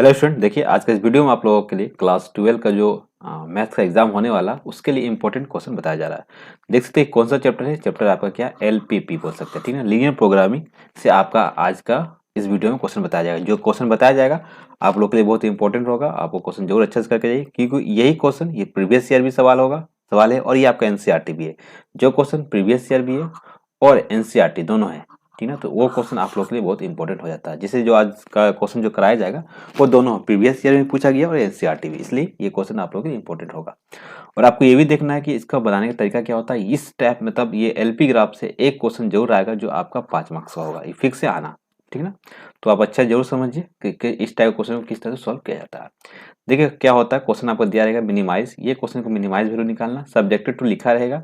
Hello student, देखिए आज का इस वीडियो में आप लोगों के लिए क्लास 12 का जो मैथ्स का एग्जाम होने वाला उसके लिए इंपॉर्टेंट क्वेश्चन बताया जा रहा है। देख सकते हैं कौन सा चैप्टर है। चैप्टर आपका क्या एलपीपी बोल सकते हैं, ठीक है, लीनियर प्रोग्रामिंग से आपका आज का इस वीडियो में क्वेश्चन बताया जाएगा। जो क्वेश्चन बताया जाएगा आप लोग के लिए बहुत इंपॉर्टेंट होगा। आपको क्वेश्चन जरूर अच्छे से करके जाइए, क्योंकि यही क्वेश्चन ये प्रीवियस ईयर भी सवाल है और ये आपका एनसीईआरटी भी है। जो क्वेश्चन प्रीवियस ईयर भी है और एनसीईआरटी दोनों है, ठीक है ना, तो वो क्वेश्चन आप लोग के लिए बहुत इंपॉर्टेंट हो जाता है। जिससे जो आज का क्वेश्चन जो कराया जाएगा वो दोनों प्रीवियस ईयर में पूछा गया और एनसीईआरटी भी, इसलिए ये क्वेश्चन आप लोगों के लिए इंपॉर्टेंट होगा। और आपको ये भी देखना है कि इसका बनाने का तरीका क्या होता है। इस टाइप मतलब ये एलपी ग्राफ से एक क्वेश्चन जरूर आएगा जो आपका 5 मार्क्स का होगा, ये फिक्स से आना, ठीक है ना। तो आप अच्छा जरूर समझिए कि इस टाइप क्वेश्चन को किस तरह से सॉल्व किया जाता है। देखिए क्या होता है, क्वेश्चन आपको दिया रहेगा मिनिमाइज, ये क्वेश्चन को मिनिमाइज वैल्यू निकालना, सब्जेक्टेड टू लिखा रहेगा।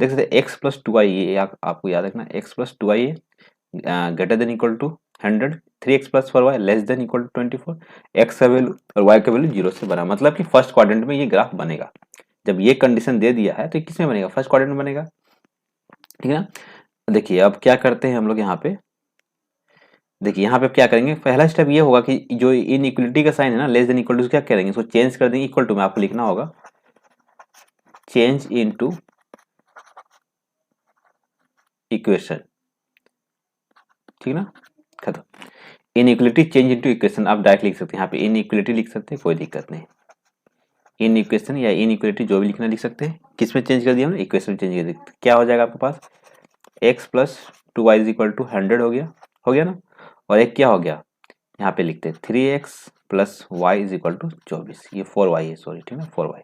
देख सकते एक्स प्लस टू आई, ये आपको याद रखना, x plus two y greater than equal to 100, 3x plus 4y less than equal to 24, x का वैल्यू और वाई का वैल्यू 0 से बना, मतलब कि फर्स्ट क्वाड्रेंट में ये ग्राफ बनेगा। जब ये कंडीशन दे दिया है तो किस में बनेगा, फर्स्ट क्वाड्रेंट में बनेगा, ठीक है ना। देखिए अब क्या करते हैं हम लोग यहाँ पे, देखिए यहाँ पे क्या करेंगे, पहला स्टेप ये होगा कि जो इनइक्वलिटी का साइन है ना, लेस देन इक्वल टू, क्या करेंगे, इसको चेंज कर देंगे, इक्वल टू में आपको लिखना होगा चेंज इनटू इक्वेशन, ठीक ना, खत्म। इनइक्वलिटी चेंज इनटू इक्वेशन आप डायरेक्ट लिख सकते हैं, यहाँ पे इनइक्वलिटी लिख सकते हैं, कोई दिक्कत नहीं। इन इक्वेशन या इनइक्वलिटी जो भी लिखना लिख सकते हैं। किस में चेंज कर दिया हमने, इक्वेशन में चेंज कर दिया। क्या हो जाएगा आपके पास, x plus two y is equal to 100 हो गया ना। और एक क्या हो गया, यहाँ पे लिखते हैं 3x plus y is equal to 24, ये 4y है, सॉरी, ठीक है, 4y।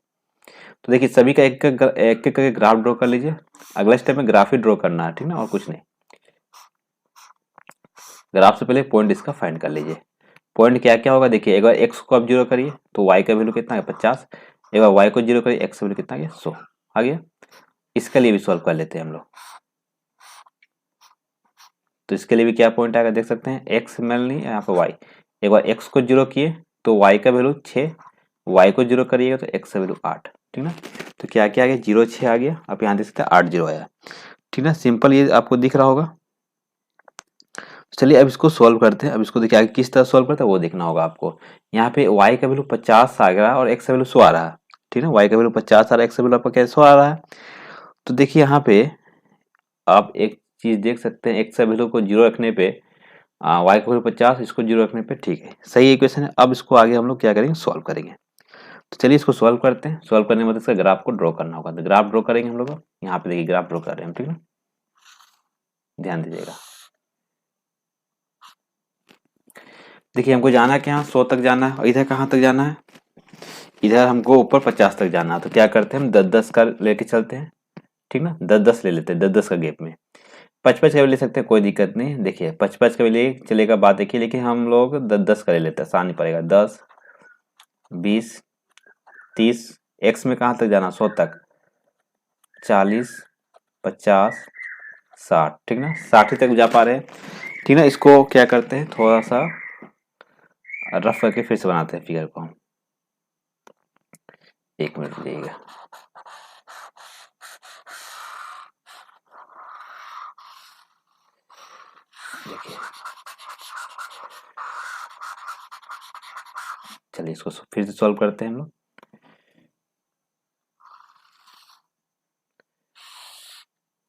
तो देखिए सभी का एक एक करके ग्राफ ड्रॉ कर लीजिए। अगला स्टेप में ग्राफ ही ड्रॉ करना है, ठीक ना, और कुछ नहीं। ग्राफ से पहले पॉइंट इसका फाइंड कर लीजिए। पॉइंट क्या क्या होगा, देखिए एक बार एक्स को आप जीरो करिए तो वाई का वैल्यू कितना है, 50। एक बार वाई को जीरो करिए, एक्स का वैल्यू कितना है, 100 आ गया। इसके लिए भी सॉल्व कर लेते हैं हम लोग। तो इसके लिए भी क्या पॉइंट आएगा, देख सकते हैं, एक्स मिल नहीं यहाँ पे वाई। एक बार एक्स को जीरो किए तो वाई का वैल्यू 6, वाई को जीरो करिएगा तो एक्स का वैल्यू 8, ठीक ना। तो क्या क्या आ गया, 0 6 आ गया। आप यहाँ देख सकते हैं 8 0 आया, ठीक ना, सिंपल, ये आपको दिख रहा होगा। चलिए अब इसको सॉल्व करते हैं। अब इसको देखिए आगे किस तरह सॉल्व करते हैं वो देखना होगा आपको। यहाँ पे y का वैल्यू 50 आ रहा है और x का वैल्यू 100 आ रहा है, ठीक है। y का वैल्यू 50 आ रहा है, x का वैल्यू आपका क्या 100 आ रहा है। तो देखिए यहाँ पे आप एक चीज देख सकते हैं, x का वैल्यू को जीरो रखने पे y का वैल्यू 50, इसको जीरो रखने पे ठीक है, सही इक्वेशन है। अब इसको आगे हम लोग क्या करेंगे, सॉल्व करेंगे। तो चलिए इसको सॉल्व करते हैं। सॉल्व करने में मतलब इसका ग्राफ को ड्रॉ करना होगा, तो ग्राफ ड्रॉ करेंगे हम लोग। यहाँ पे देखिए ग्राफ ड्रॉ कर रहे हैं हम, ठीक है, ध्यान दीजिएगा। देखिए हमको जाना है क्या, 100 तक जाना है, और इधर कहाँ तक जाना है, इधर हमको ऊपर 50 तक जाना है। तो क्या करते हैं हम 10-10 का लेके चलते हैं, ठीक ना, 10-10 ले लेते हैं, 10-10 का गैप में। 5-5 का भी ले सकते हैं, कोई दिक्कत नहीं। देखिए 5-5 का भी ले चलेगा, बात देखिए, लेकिन हम लोग 10-10 का ले लेते हैं, आसान ही पड़ेगा। 10 20 30, एक्स में कहाँ तक जाना, 100 तक, 40 50 60, ठीक ना, 60 तक जा पा रहे हैं, ठीक ना। इसको क्या करते हैं, थोड़ा सा रफ करके फिर से बनाते हैं फिगर को हम। 1 मिनट लीजिएगा। देखिए चलिए इसको फिर से सॉल्व करते हैं हम लोग,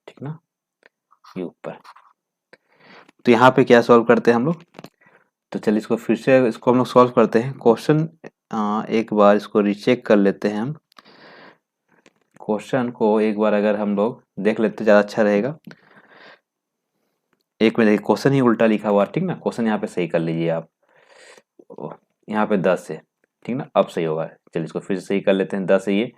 ठीक ना, ये ऊपर। तो यहाँ पे क्या सॉल्व करते हैं हम लोग, तो चलिए इसको फिर से इसको हम लोग सॉल्व करते हैं। क्वेश्चन एक बार इसको रीचेक कर लेते हैं हम। क्वेश्चन को एक बार अगर हम लोग देख लेते ज़्यादा अच्छा रहेगा। एक में देखिए क्वेश्चन ही उल्टा लिखा हुआ, ठीक ना, क्वेश्चन यहाँ पे सही कर लीजिए आप। यहाँ पे 10 है, ठीक ना, अब सही होगा। चलिए इसको फिर से सही कर लेते हैं, 10 है ये,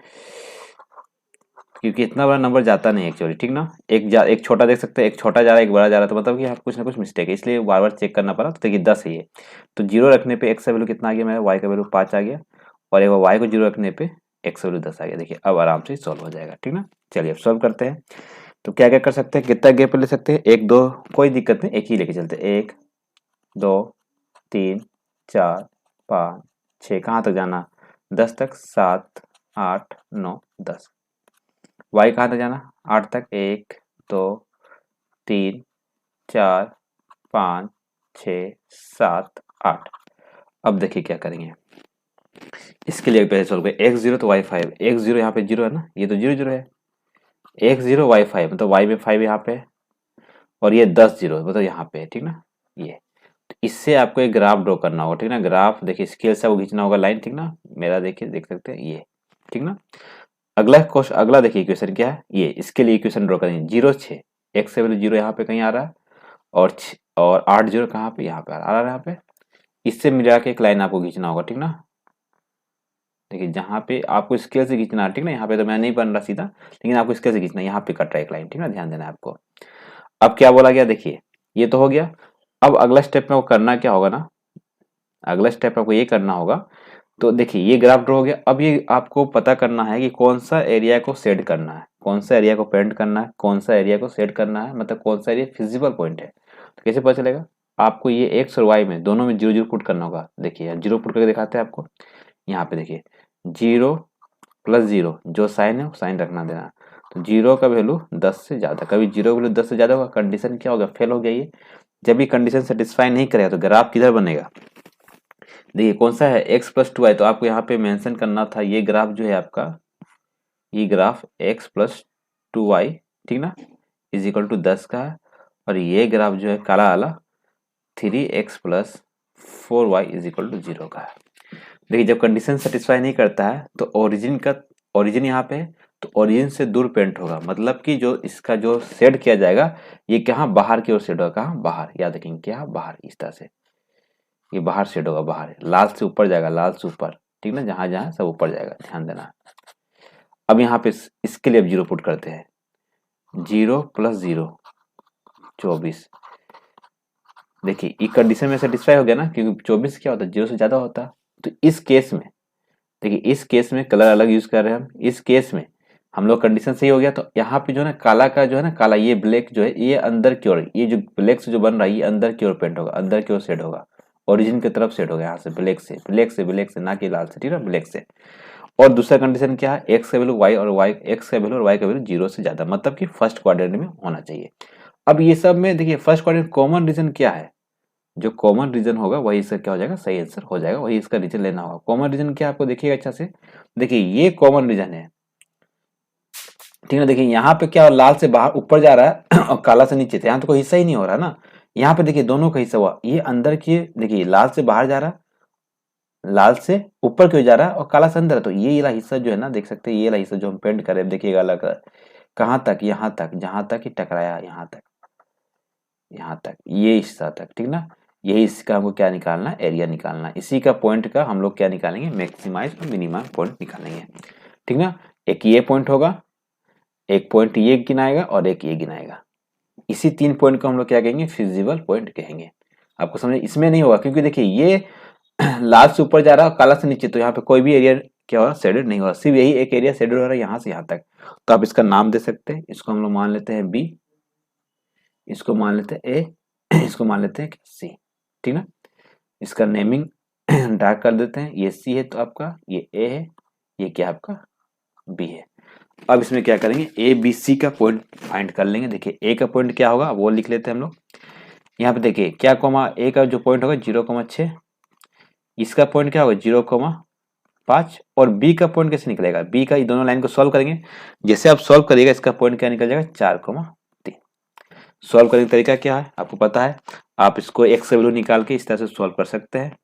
क्योंकि इतना बड़ा नंबर जाता नहीं एक्चुअली, ठीक ना। एक छोटा देख सकते हैं, एक छोटा जा रहा है, एक बड़ा जा रहा है, तो मतलब कि यहाँ कुछ ना कुछ मिस्टेक है, इसलिए बार बार चेक करना पड़ा। तो देखिए 10 है ये, तो जीरो रखने पे एक्स का वैल्यू कितना आ गया मेरा, वाई का वैल्यू 5 आ गया, और एक बार वाई को जीरो रखने पे एक्स का वैल्यू 10 आ गया। देखिए अब आराम से सॉल्व हो जाएगा, ठीक ना। चलिए अब सॉल्व करते हैं। तो क्या क्या कर सकते हैं, कितना गैप ले सकते हैं, 1 2, कोई दिक्कत नहीं, एक ही लेके चलते हैं। 1 2 3 4 5 6, कहाँ तक जाना, 10 तक, 7 8 9 10। वाई कहाँ तक जाना, 8 तक, 1 2 3 4 5 6 7 8। अब देखिए क्या करेंगे, इसके लिए पहले सॉल्व करें। x0 तो y5, x0 यहाँ पे 0 है ना, ये तो 0 0 है, x0 y5 मतलब y में 5 यहाँ पे है, और ये 10 0 मतलब यहाँ पे है, ठीक ना। ये तो इससे आपको एक ग्राफ ड्रॉ करना होगा, ठीक ना। ग्राफ देखिए स्केल से वो खींचना होगा लाइन, ठीक ना। मेरा देखिए देख सकते हैं ये, ठीक ना। अगला क्वेश्चन, अगला देखिए इक्वेशन क्या है, ये इसके लिए इक्वेशन ड्रॉ करेंगे। 0 6, x से वैल्यू 0 यहाँ पे कहीं आ रहा है, और 8 0 कहाँ पे, यहाँ पे आ रहा है, यहाँ पे। इससे मिला के एक लाइन आपको खींचना होगा, ठीक ना। देखिए जहाँ पे आपको स्केल से खींचना है, ठीक ना। यहाँ पे तो मैं नहीं बन रहा सीधा, लेकिन आपको स्केल से खींचना है, यहाँ पे कट रहा है एक लाइन, ठीक ना, ध्यान देना है आपको। अब क्या बोला गया, देखिए ये तो हो गया। अब अगला स्टेप में वो करना क्या होगा ना, अगला स्टेप आपको ये करना होगा। तो देखिए ये ग्राफ ड्रॉ हो गया। अब ये आपको पता करना है कि कौन सा एरिया को शेड करना है, कौन सा एरिया को पेंट करना है, कौन सा एरिया को शेड करना है, मतलब कौन सा एरिया फिजिबल पॉइंट है। तो कैसे पता चलेगा, आपको ये एक्स और वाई में दोनों में 0 0 पुट करना होगा। देखिए 0 पुट करके दिखाते हैं आपको। यहाँ पे देखिए 0 + 0, जो साइन है वो साइन रखना देना। तो 0 का वैल्यू 10 से ज्यादा, कभी 0 का वैल्यू 10 से ज्यादा होगा, कंडीशन क्या होगा, फेल हो गया ये। जब ये कंडीशन सेटिस्फाई नहीं करेगा तो ग्राफ किधर बनेगा, देखिए कौन सा है, x + 2y। तो आपको यहाँ पे मेंशन करना था, ये ग्राफ जो है आपका, ये ग्राफ x + 2y, ठीक ना, = 10 का है। और ये ग्राफ जो है काला वाला 3x + 4y = 0 का है। देखिए जब कंडीशन सेटिस्फाई नहीं करता है तो ओरिजिन यहाँ पे है, तो ओरिजिन से दूर पेंट होगा, मतलब कि जो इसका जो शेड किया जाएगा ये कहाँ, बाहर की ओर शेड होगा, कहाँ, बाहर। याद रखेंगे क्या, बाहर, इस तरह से ये बाहर शेड होगा, बाहर। लाल से ऊपर जाएगा, लाल से ऊपर, ठीक ना, जहां जहां सब ऊपर जाएगा, ध्यान देना। अब यहाँ पे इसके लिए अब 0 पुट करते हैं। 0 + 0 24। देखिए ये कंडीशन में सेटिस्फाई हो गया ना, क्योंकि 24 क्या होता है, 0 से ज्यादा होता है। तो इस केस में देखिए, इस केस में कलर अलग यूज कर रहे हैं हम। इस केस में हम लोग कंडीशन सही हो गया, तो यहाँ पे जो है ना काला का जो है ना, काला ये ब्लैक जो है ये अंदर की ओर, ये जो ब्लैक से जो बन रहा है ये अंदर की ओर पेंट होगा, अंदर की ओर शेड होगा, ओरिजिन की तरफ सेट हो गया, यहाँ से ब्लैक से ना कि लाल से, ठीक है, ब्लैक से। और दूसरा कंडीशन क्या है, एक्स का वैल्यू वाई और वाई, एक्स का वैल्यू और वाई का वैल्यू 0 से ज्यादा, मतलब कि फर्स्ट क्वाड्रेंट में होना चाहिए। अब ये सब में देखिए फर्स्ट क्वाड्रेंट कॉमन रीजन क्या है, जो कॉमन रीजन होगा वही इसका क्या हो जाएगा, सही आंसर हो जाएगा, वही इसका रीजन लेना होगा। कॉमन रीजन क्या आपको देखिएगा अच्छा से, देखिए ये कॉमन रीजन है, ठीक है। देखिए यहाँ पे क्या, लाल से बाहर ऊपर जा रहा है और काला से नीचे, यहाँ तो कोई हिस्सा ही नहीं हो रहा ना। यहाँ पे देखिए दोनों का हिस्सा हुआ, ये अंदर की, देखिए लाल से बाहर जा रहा है, लाल से ऊपर क्यों जा रहा है, और काला से अंदर है। तो ये वाला हिस्सा जो है ना, देख सकते हैं ये वाला हिस्सा जो हम पेंट करें, देखिएगा अलग कहाँ तक, यहाँ तक, जहां तक ही टकराया, यहाँ तक, यहाँ तक, ये हिस्सा तक, ठीक ना। यही इसका हमको क्या निकालना है, एरिया निकालना है। इसी का पॉइंट का हम लोग क्या निकालेंगे, मैक्सिमाइज और मिनिमम पॉइंट निकालेंगे, ठीक ना। एक ये पॉइंट होगा, एक पॉइंट ये गिनाएगा और एक ये गिनाएगा। इसी 3 पॉइंट को हम लोग क्या कहेंगे, फिजिबल पॉइंट कहेंगे। आपको समझ, इसमें नहीं होगा क्योंकि देखिए ये लाल से ऊपर जा रहा है, काला से नीचे, तो यहाँ पे कोई भी एरिया क्या हो रहा है, शेडेड नहीं हो रहा, सिर्फ यही एक एरिया शेडेड हो रहा है, यहाँ से यहाँ तक। तो आप इसका नाम दे सकते हैं, इसको हम लोग मान लेते हैं बी, इसको मान लेते हैं ए, इसको मान लेते हैं सी, ठीक ना। इसका नेमिंग डार्क कर देते हैं, ये सी है तो आपका, ये ए है, ये क्या आपका बी है। अब इसमें क्या करेंगे, ए बी सी का पॉइंट फाइंड कर लेंगे। देखिए ए का पॉइंट क्या होगा वो लिख लेते हैं हम लोग। यहाँ पे देखिए क्या कोमा, ए का जो पॉइंट होगा 0,6, इसका पॉइंट क्या होगा 0,5, और बी का पॉइंट कैसे निकलेगा, बी का, ये दोनों लाइन को सॉल्व करेंगे। जैसे आप सॉल्व करिएगा इसका पॉइंट क्या निकल जाएगा, 4,3। सॉल्व करने का तरीका क्या है आपको पता है, आप इसको एक्स का वैल्यू निकाल के इस तरह से सॉल्व कर सकते हैं,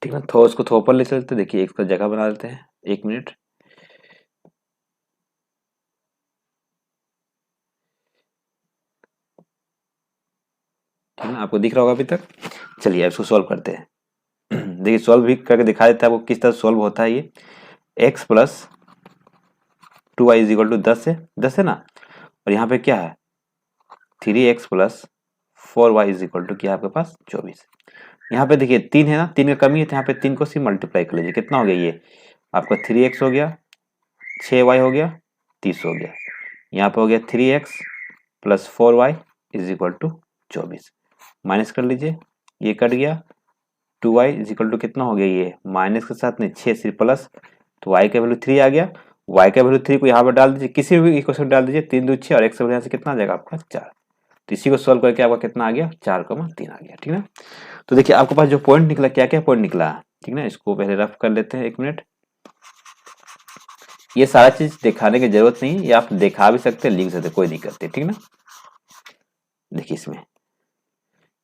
ठीक है। थोड़ा उसको थोड़ा ऊपर ले चलते, देखिए एक्स का जगह बना देते हैं, 1 मिनट। ठीक है, आपको दिख रहा होगा अभी तक। चलिए अब इसको सॉल्व करते हैं। देखिए सॉल्व भी करके दिखा देता है आपको किस तरह सॉल्व होता है ये। x + 2y = 10 है, 10 है ना, और यहाँ पे क्या है 3x + 4y = क्या है आपके पास 24। यहाँ पे देखिए 3 है ना, 3 का कमी है, तो यहाँ पे 3 को सिर्फ मल्टीप्लाई कर लीजिए, कितना हो गया ये आपका 3x हो गया, 6y हो गया, 30 हो गया। यहाँ पे हो गया 3x + 4y = 24, माइनस कर लीजिए, ये कट गया। 2y = कितना हो गया, ये माइनस के साथ नहीं 6 से प्लस, तो y का वैल्यू 3 आ गया। y का वैल्यू 3 को यहाँ पर डाल दीजिए, किसी भी इक्वेशन डाल दीजिए, 3 2 6, और x का वैल्यू से कितना आ जाएगा आपका 4। तो इसी को सॉल्व करके आपका कितना आ गया 4,3 आ गया, ठीक है। तो देखिए आपके पास जो पॉइंट निकला, क्या क्या पॉइंट निकला, ठीक ना, इसको पहले रफ कर लेते हैं 1 मिनट। ये सारा चीज दिखाने की जरूरत नहीं, ये आप दिखा भी सकते हैं, लिख सकते हैं, कोई दिक्कत नहीं, ठीक ना। देखिए इसमें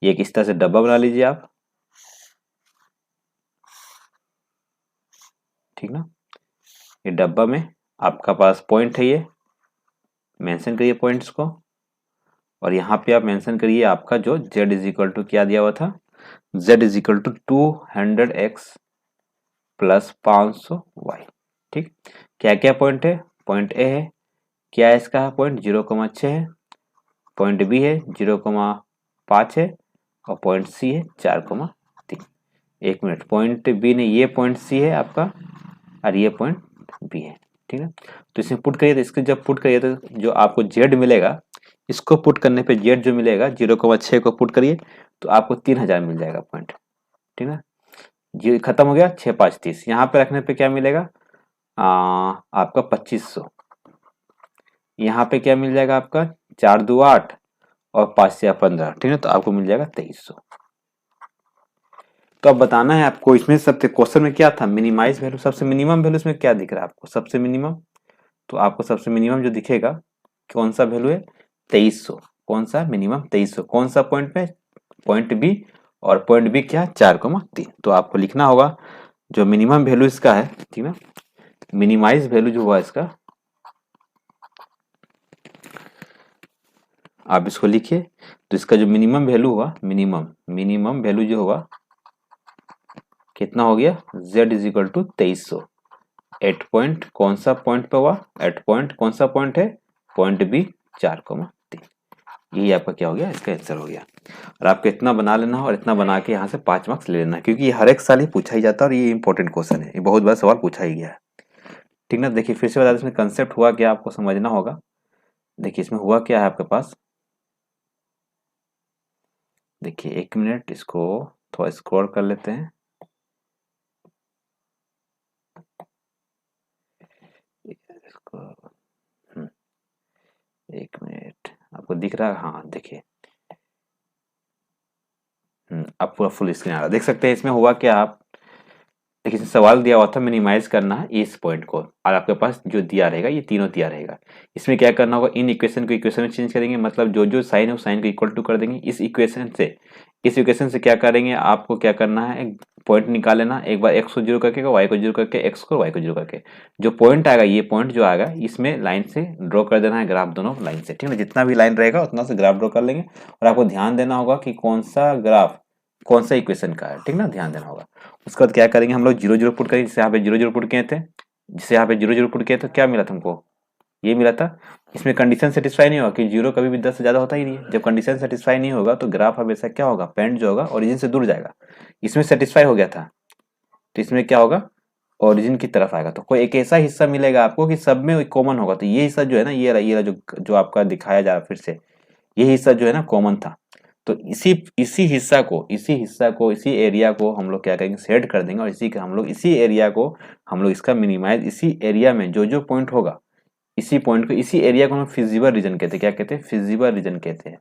ये किस तरह से डब्बा बना लीजिए आप, ठीक ना। ये डब्बा में आपका पास पॉइंट है, ये मेंशन करिए पॉइंट्स को, और यहाँ पे आप मेंशन करिए आपका जो z इज इक्वल टू क्या दिया हुआ था, z is equal to 200x plus 500y, ठीक। क्या क्या पॉइंट है, पॉइंट ए है, क्या है इसका पॉइंट 0,6 है, पॉइंट बी है 0,5 है, और पॉइंट सी है 4,3। 1 मिनट, पॉइंट बी ने, ये पॉइंट सी है आपका और ये पॉइंट बी है, ठीक है। तो इसमें पुट करिए, तो इसके जब पुट करिए तो जो आपको जेड मिलेगा, इसको पुट करने पे जेड जो मिलेगा 0,6 को पुट करिए तो आपको 3000 मिल जाएगा पॉइंट, ठीक है। जी खत्म हो गया, 6 5 30, यहाँ पे रखने पे क्या मिलेगा, आपका 2500। यहाँ पे क्या मिल जाएगा आपका 4 2 8 और 5 से 15, ठीक है, तो आपको मिल जाएगा 2300। तो अब बताना है आपको, इसमें सबसे क्वेश्चन में क्या था, मिनिमाइज वैल्यू, सबसे मिनिमम वैल्यू इसमें क्या दिख रहा है आपको, सबसे मिनिमम, तो आपको सबसे मिनिमम जो दिखेगा कौन सा वैल्यू है, 2300। कौन सा मिनिमम 2300, कौन सा पॉइंट पे, पॉइंट बी, और पॉइंट बी क्या 4,3। तो आपको लिखना होगा जो मिनिमम वैल्यू इसका है, ठीक ना, मिनिमाइज वैल्यू जो हुआ इसका, आप इसको लिखिए। तो इसका जो मिनिमम वैल्यू हुआ, मिनिमम वैल्यू जो होगा कितना हो गया, z is equal to 2300। At point कौन सा पॉइंट पे हुआ, एट पॉइंट कौन सा पॉइंट है, पॉइंट बी 4,3। यही आपका क्या हो गया, इसका आंसर हो गया। और आपको इतना बना लेना है और इतना बना के यहाँ से 5 मार्क्स ले लेना है, क्योंकि ये हर एक साल ही पूछा ही जाता है और ये इंपॉर्टेंट क्वेश्चन है, ये बहुत बड़ा सवाल पूछा ही गया है, ठीक ना। देखिए फिर से बता दें इसमें कंसेप्ट हुआ क्या, आपको समझना होगा। देखिए इसमें हुआ क्या है आपके पास, देखिए 1 मिनट, इसको थोड़ा स्क्रॉल कर लेते हैं। इसको 1 मिनट, आपको दिख रहा है, हाँ देखिए, अब पूरा फुल स्क्रीन आ रहा है, देख सकते हैं इसमें हुआ क्या। आप देखिए इसमें सवाल दिया हुआ था मिनिमाइज करना है इस पॉइंट को, और आपके पास जो दिया रहेगा ये तीनों दिया रहेगा। इसमें क्या करना होगा, इन इक्वेशन को इक्वेशन में चेंज करेंगे, मतलब जो जो साइन है उस साइन को इक्वल टू कर देंगे। इस इक्वेशन से क्या करेंगे, आपको क्या करना है, एक पॉइंट निकाल लेना, एक बार एक्स को जीरो करके, वाई को जीरो करके, एक्स को वाई को जीरो करके, जो पॉइंट आएगा, ये पॉइंट जो आएगा इसमें लाइन से ड्रॉ कर देना है, ग्राफ दोनों लाइन से, ठीक है। जितना भी लाइन रहेगा उतना से ग्राफ ड्रॉ कर लेंगे, और आपको ध्यान देना होगा कि कौन सा ग्राफ कौन सा इक्वेशन का है, ठीक ना, ध्यान देना होगा। उसके बाद क्या करेंगे, हम लोग 0 0 पुट करेंगे, जैसे यहाँ पे 0 0 पुट किए थे, जिसे यहाँ पे 0 0 पुट किए तो क्या मिला था हमको, ये मिला था। इसमें कंडीशन सेटिस्फाई नहीं होगा कि 0 कभी भी 10 से ज्यादा होता ही नहीं है। जब कंडीशन सेटिस्फाई नहीं होगा तो ग्राफ हमेशा क्या होगा, पेंट जो होगा ओरिजिन से दूर जाएगा। इसमें सेटिस्फाई हो गया था तो इसमें क्या होगा, ओरिजिन की तरफ आएगा। तो कोई एक ऐसा हिस्सा मिलेगा आपको कि सब में कॉमन होगा, तो ये हिस्सा जो है ना, ये जो आपका दिखाया जा रहा है फिर से, ये हिस्सा जो है ना कॉमन था। तो इसी एरिया को हम लोग क्या करेंगे, सेट कर देंगे, और इसी एरिया को हम लोग इसका मिनिमाइज, इसी एरिया में जो जो पॉइंट होगा, इसी एरिया को हम फिजिबल रीजन कहते हैं। क्या कहते हैं, फिजिबल रीजन कहते हैं।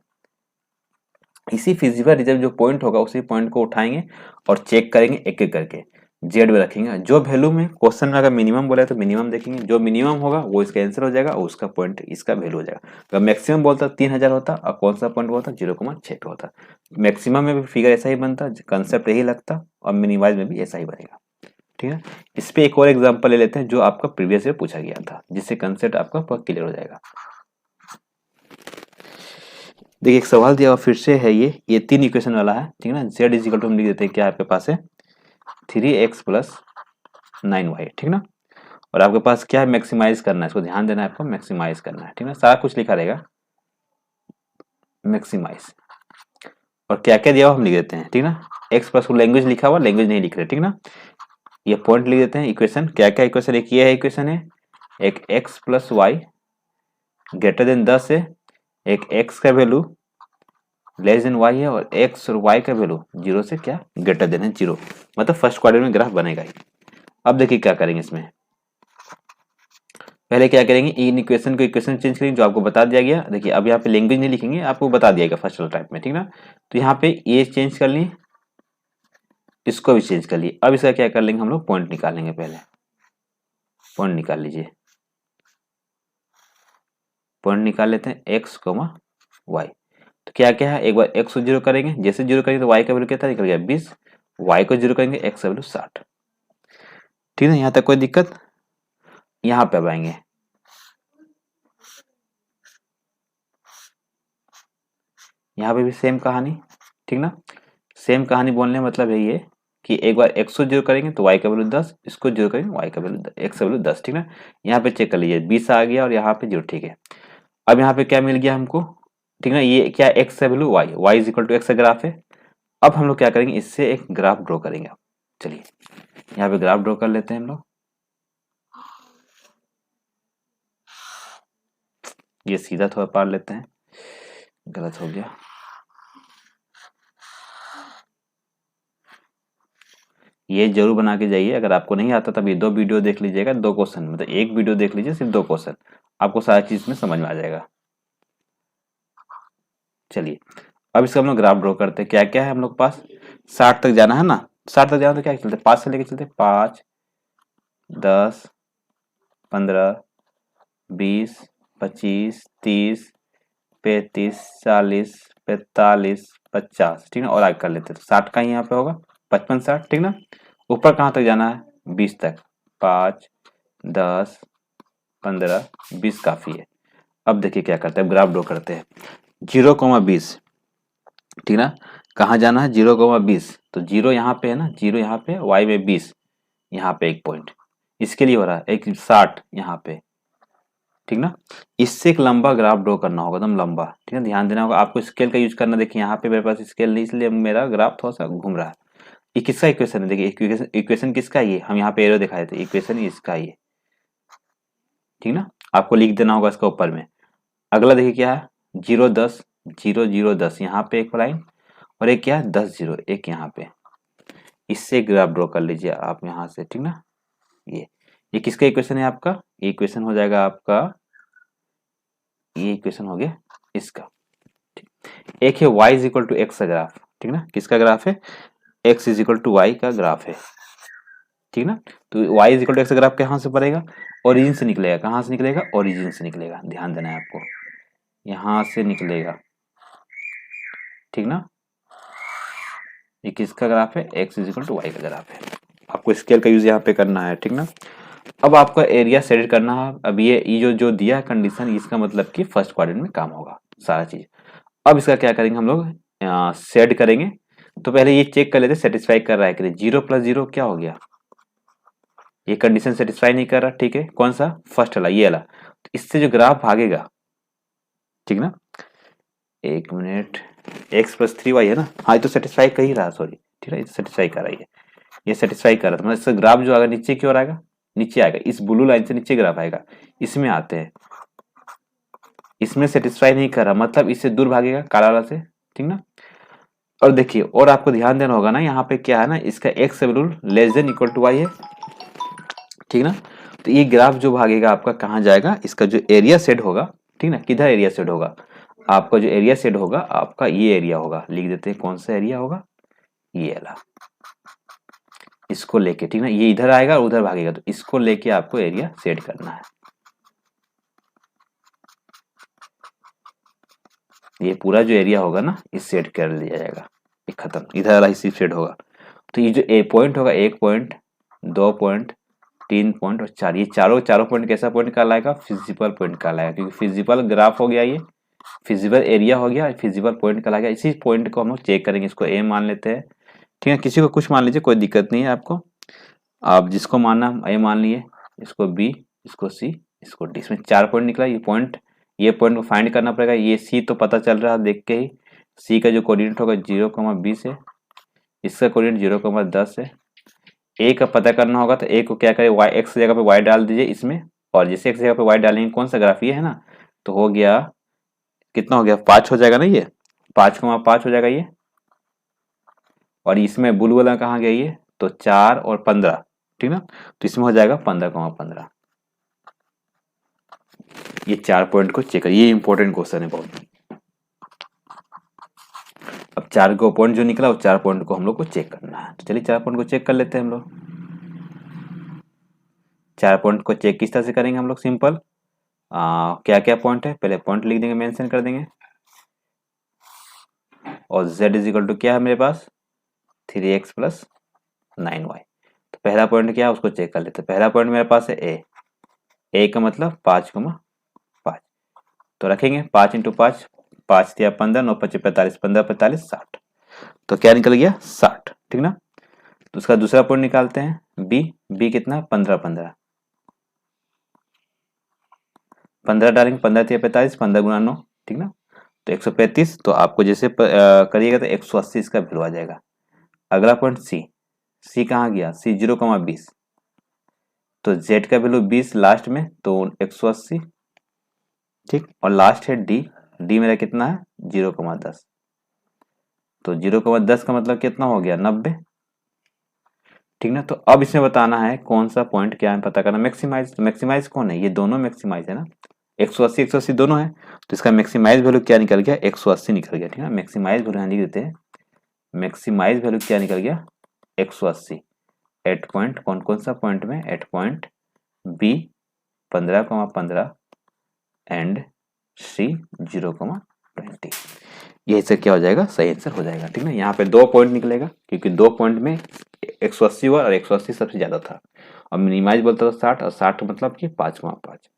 इसी फिजिबल रीजन जो पॉइंट होगा उसी पॉइंट को उठाएंगे और चेक करेंगे एक एक करके, जेड में रखेंगे। जो वैल्यू में क्वेश्चन में अगर मिनिमम बोला है तो मिनिमम देखेंगे, जो मिनिमम होगा वो इसका आंसर हो जाएगा और उसका पॉइंट इसका वैल्यू हो जाएगा। अगर मैक्सिमम बोलता 3000 होता और कौन सा पॉइंट होता 0,6 पे होता। मैक्सिमम में भी फिगर ऐसा ही बनता, कंसेप्ट यही लगता, और मिनिमाइज में भी ऐसा ही बनेगा, ठीक है। इस पे एक और एग्जांपल ले लेते हैं जो आपका प्रीवियस ईयर पूछा गया था, जिससे कंसेप्ट आपका पूरा क्लियर हो जाएगा। देखिए एक सवाल दिया हुआ फिर से है, ये 3 इक्वेशन वाला है, ठीक है ना। z इज इक्वल टू हम लिख देते हैं, क्या आपके पास है 3x प्लस 9y, ठीक ना। और आपके पास क्या है, मैक्सिमाइज करना है, इसको ध्यान देना है, आपको मैक्सिमाइज करना है, ठीक ना। सारा कुछ लिखा रहेगा मैक्सिमाइज, और क्या क्या दिया हुआ हम लिख देते हैं, ठीक ना। एक्स प्लस को लैंग्वेज लिखा हुआ, लैंग्वेज नहीं लिख रहे, ठीक ना। ये पॉइंट लिख देते हैं, इक्वेशन क्या क्या इक्वेशन, एक ये है इक्वेशन है, एक x plus y greater than 10 है, एक x का वैल्यू लेस देन y है, और x और y का वैल्यू 0 से क्या ग्रेटर देन है 0, मतलब फर्स्ट क्वाड्रेंट में ग्राफ बनेगा ही। अब देखिए क्या करेंगे, इसमें पहले क्या करेंगे, इन इक्वेशन को इक्वेशन चेंज करेंगे जो आपको बता दिया गया। देखिए अब यहाँ पे लैंग्वेज नहीं लिखेंगे, आपको बता दिया गया फर्स्ट वाला टाइप में, ठीक ना। तो यहाँ पे ये चेंज कर ली, इसको भी चेंज कर लिए। अब इसका क्या कर लेंगे हम लोग, पॉइंट निकालेंगे। पहले पॉइंट निकाल लीजिए, पॉइंट निकाल लेते हैं एक्स कोमा वाई। तो क्या क्या है, एक बार एक्स को जीरो करेंगे, जैसे जीरो करेंगे तो वाई का वैल्यू क्या था, निकल गया 20। वाई को जीरो करेंगे, एक्स का वैल्यू 60। ठीक है, यहाँ तक कोई दिक्कत। यहाँ पे अब आएंगे, यहाँ पे भी सेम कहानी। ठीक ना, सेम कहानी बोलने का मतलब यही है कि एक बार एक्स को जीरो करेंगे तो वाई का वैल्यू 10, इसको जीरो करेंगे वाई का वैल्यू एक्स का वैल्यू 10। ठीक ना, यहाँ पे चेक कर लीजिए 20 आ गया और यहाँ पे जीरो। ठीक है, अब यहाँ पे क्या मिल गया हमको, ठीक ना, ये क्या एक्स का value y, y is equal to x का ग्राफ है। अब हम लोग क्या करेंगे, इससे एक ग्राफ ड्रॉ करेंगे। चलिए यहाँ पे ग्राफ ड्रॉ कर लेते हैं हम लोग। ये सीधा थोड़ा पार लेते हैं, गलत हो गया। ये जरूर बना के जाइए, अगर आपको नहीं आता तब ये 2 वीडियो देख लीजिएगा, 2 क्वेश्चन, मतलब एक वीडियो देख लीजिए सिर्फ 2 क्वेश्चन, आपको सारी चीज में समझ में आ जाएगा। चलिए अब इसका हम लोग ग्राफ ड्रॉ करते हैं। क्या क्या है हम लोग पास, 60 तक जाना है ना, 60 तक जाना तो क्या चलते 5 से लेके चलते, 5 10 15 20 25 30 35 40 45 50। ठीक है, और आगे कर लेते हैं तो 60 का ही यहाँ पे होगा, 55 60। ठीक ना, ऊपर कहाँ तक जाना है, 20 तक, 5 10 15 20 काफी है। अब देखिए क्या करते हैं, ग्राफ ड्रॉ करते हैं। 0,20, ठीक ना, कहाँ जाना है, 0,20। तो जीरो यहाँ पे है ना, जीरो यहाँ पे, वाई में 20, यहाँ पे एक पॉइंट इसके लिए हो रहा है, एक 60 यहाँ पे। ठीक ना, इससे एक लंबा ग्राफ ड्रॉ करना होगा, एकदम लंबा। ठीक है, ध्यान देना होगा आपको, स्केल का यूज करना। देखिए यहाँ पे मेरे पास स्केल नहीं, इसलिए मेरा ग्राफ थोड़ा सा घूम रहा है। ये किसका इक्वेशन है, देखिए इक्वेशन, इक्वेशन किसका है, ये हम यहाँ पे एरो दिखाए थे, इक्वेशन इसका ही है। ठीक ना, आपको लिख देना होगा इसका ऊपर में। अगला देखिए क्या है, 0 10 0 0 10, यहाँ पे एक लाइन, और एक क्या है 10 0, एक यहाँ पे। इससे ग्राफ ड्रॉ कर लीजिए आप यहाँ से। ठीक ना, ये किसका इक्वेशन है आपका, ये इक्वेशन हो जाएगा आपका, ये इक्वेशन हो गया इसका। ठीक, एक है y is equal to x का ग्राफ। ठीक ना, किसका ग्राफ है, x is equal to y का ग्राफ है। ठीक ना, तो y is equal to x का ग्राफ कहाँ से पड़ेगा, ओरिजिन से निकलेगा। कहाँ से निकलेगा, ओरिजिन से निकलेगा, ध्यान देना है आपको, यहाँ से निकलेगा। ठीक ना, ये किसका ग्राफ है, x is equal to y का ग्राफ है। आपको स्केल का यूज यहाँ पे करना है। ठीक ना, अब आपका एरिया सेट करना है। अब ये जो दिया है कंडीशन, इसका मतलब कि फर्स्ट क्वाड्रेंट में काम होगा सारा चीज। अब इसका क्या करेंगे हम लोग, सेट करेंगे। तो पहले ये चेक कर लेते सेटिस्फाई कर रहा है कि नहीं। 0 + 0 क्या हो गया, ये कंडीशन सेटिस्फाई नहीं कर रहा। ठीक है, कौन सा, फर्स्ट वाला, ये वाला। तो इससे जो ग्राफ भागेगा, ठीक ना, एक मिनट, x + 3y है ना, हाँ ये तो सेटिस्फाई कर ही रहा, सॉरी। ठीक है, ये सेटिस्फाई कर रहा है, ये सेटिस्फाई कर रहा था। मतलब इसका ग्राफ जो आएगा नीचे की ओर आएगा, नीचे आएगा, इस ब्लू लाइन से नीचे ग्राफ आएगा। इसमें आते हैं, इसमें सेटिस्फाई नहीं कर रहा, मतलब इससे दूर भागेगा काला वाला से। ठीक ना, और देखिए, और आपको ध्यान देना होगा ना, यहाँ पे क्या है ना, इसका x value less than equal to y है। ठीक ना, तो ये ग्राफ जो भागेगा आपका कहाँ जाएगा, इसका जो एरिया सेट होगा, ठीक ना, किधर एरिया सेट होगा, आपका जो एरिया सेट होगा आपका ये एरिया होगा। लिख देते हैं कौन सा एरिया होगा, ये वाला, इसको लेके। ठीक ना, ये इधर आएगा और उधर भागेगा, तो इसको लेके आपको एरिया सेट करना है। ये पूरा जो एरिया होगा ना, इस सेट कर लिया जाएगा, ये खत्म, इधर वाला ही सिर्फ सेट होगा। तो ये जो ए पॉइंट होगा, 1 पॉइंट 2 पॉइंट 3 पॉइंट और 4, ये चारों पॉइंट कैसा पॉइंट कहलाएगा, फिजिबल पॉइंट कहलाएगा, क्योंकि फिजिबल ग्राफ हो गया, ये फिजिबल एरिया हो गया, फिजिबल पॉइंट कहलाएगा। इसी पॉइंट को हम लोग चेक करेंगे, इसको ए मान लेते हैं। ठीक है, किसी को कुछ मान लीजिए, कोई दिक्कत नहीं है आपको, आप जिसको मानना ए मान लिए, इसको बी, इसको सी, इसको डी। इसमें 4 पॉइंट निकला, ये पॉइंट को फाइंड करना पड़ेगा। ये सी तो पता चल रहा है देख के ही, सी का जो कोऑर्डिनेट होगा 0,20 है, इसका कोऑर्डिनेट 0,10 है। ए का पता करना होगा, तो ए को क्या करें, वाई, एक्स जगह पे वाई डाल दीजिए इसमें, और जिसे एक्स जगह पे वाई डालेंगे, कौन सा ग्राफ ये है ना, तो हो गया, कितना हो गया, 5 हो जाएगा ना, ये 5,5 हो जाएगा ये। और इसमें ब्लू वाला कहाँ गया ये, तो 4 और 15। ठीक ना, तो इसमें हो जाएगा 15,15। ये 4 पॉइंट को चेक करिए, ये इंपॉर्टेंट क्वेश्चन है बहुत। अब 4 को पॉइंट जो निकला, वो 4 पॉइंट को हम लोग को चेक करना है। तो चलिए 4 पॉइंट को चेक कर लेते हैं हम लोग। 4 पॉइंट को चेक किस तरह से करेंगे हम लोग? सिंपल, क्या क्या पॉइंट है, पहले पॉइंट लिख देंगे, मेंशन कर देंगे। और z इज इक्वल टू क्या है मेरे पास? 3x plus 9y। तो पहला पॉइंट क्या है उसको चेक कर लेते हैं। पहला पॉइंट मेरे पास है ए का मतलब 5,5। तो रखेंगे 5 इंटू 5, 5 दिया 15, 9 5 45, 15 45 60। तो क्या निकल गया? 60, ठीक ना। तो उसका दूसरा पॉइंट निकालते हैं, बी कितना? 15 15, 15 डालेंगे, 15 दिया 45, 15 गुना 9, ठीक ना। तो 135। तो आपको जैसे करिएगा तो 180 इसका वैल्यू आ जाएगा। अगला पॉइंट सी कहाँ गया? सी 0,20। तो z का वैल्यू 20 लास्ट में, तो 180, ठीक। और लास्ट है डी मेरा कितना है? 0,10। तो 0,10 का मतलब कितना हो गया? 90, ठीक ना। तो अब इसमें बताना है कौन सा पॉइंट क्या है, पता करना। मैक्सिमाइज, तो मैक्सिमाइज कौन है? ये दोनों मैक्सिमाइज है ना, 180 180 दोनों है। तो इसका मैक्सिमाइज वैल्यू क्या निकल गया? 180 निकल गया, ठीक है। मैक्सिमाइज वैल्यू यहाँ लिख देते हैं। मैक्सिमाइज वैल्यू क्या निकल गया? 180। एट पॉइंट कौन कौन सा पॉइंट में? एट पॉइंट बी 15,15 एंड सी 0,20। यही से क्या हो जाएगा? सही आंसर हो जाएगा, ठीक ना। यहाँ पे 2 पॉइंट निकलेगा, क्योंकि 2 पॉइंट में 180 हुआ और 180 सबसे ज्यादा था। और मिनिमाइज बोलता था 60, और 60 मतलब कि 5,5।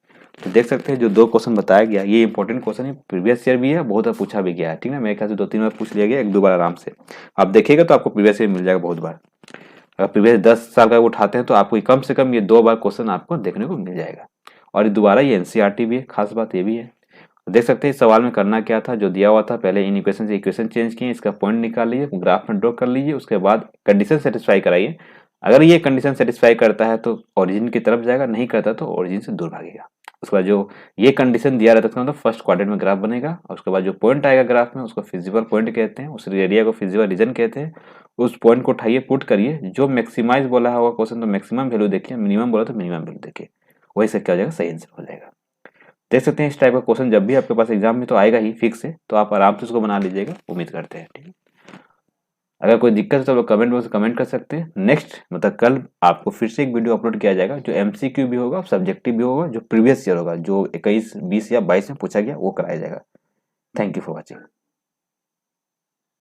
तो देख सकते हैं जो 2 क्वेश्चन बताया गया, ये इंपॉर्टेंट क्वेश्चन है, प्रीवियस ईयर भी है, बहुत बार पूछा भी गया है, ठीक है। मेरे ख्याल से 2-3 बार पूछ लिया गया, 1-2 बार आराम से आप देखिएगा तो आपको प्रीवियस ईयर मिल जाएगा बहुत बार। अगर प्रीवियस 10 साल का उठाते हैं तो आपको कम से कम ये 2 बार क्वेश्चन आपको देखने को मिल जाएगा। और दोबारा ये एनसीईआरटी भी है, खास बात ये भी है। देख सकते हैं इस सवाल में करना क्या था, जो दिया हुआ था, पहले इन इक्वेशन से इक्वेशन चेंज किए, इसका पॉइंट निकाल लीजिए, ग्राफ में ड्रॉ कर लीजिए, उसके बाद कंडीशन सेटिस्फाई कराइए। अगर ये कंडीशन सेटिस्फाई करता है तो ओरिजिन की तरफ जाएगा, नहीं करता तो ओरिजिन से दूर भागेगा। उसके बाद जो ये कंडीशन दिया रहता है, मतलब फर्स्ट क्वाड्रेंट में ग्राफ बनेगा, और उसके बाद जो पॉइंट आएगा ग्राफ में उसको फिजिबल पॉइंट कहते हैं, उस एरिया को फिजिबल रीजन कहते हैं। उस पॉइंट को उठाइए, पुट करिए, जो मैक्सिमाइज बोला होगा क्वेश्चन तो मैक्सिमम वैल्यू देखिए, मिनिमम बोला तो मिनिमम वैल्यू देखिए, वही से क्या हो जाएगा? सही आंसर हो जाएगा। देख सकते हैं इस टाइप का क्वेश्चन जब भी आपके पास एग्जाम में तो आएगा ही फिक्स है, तो आप आराम से उसको बना लीजिएगा, उम्मीद करते हैं, ठीक है। अगर कोई दिक्कत है तो आप कमेंट बॉक्स में कमेंट कर सकते हैं। नेक्स्ट मतलब कल आपको फिर से एक वीडियो अपलोड किया जाएगा, जो एमसीक्यू भी होगा, सब्जेक्टिव भी होगा, जो प्रीवियस ईयर होगा, जो 21 20 या 22 में पूछा गया वो कराया जाएगा। Thank you for watching.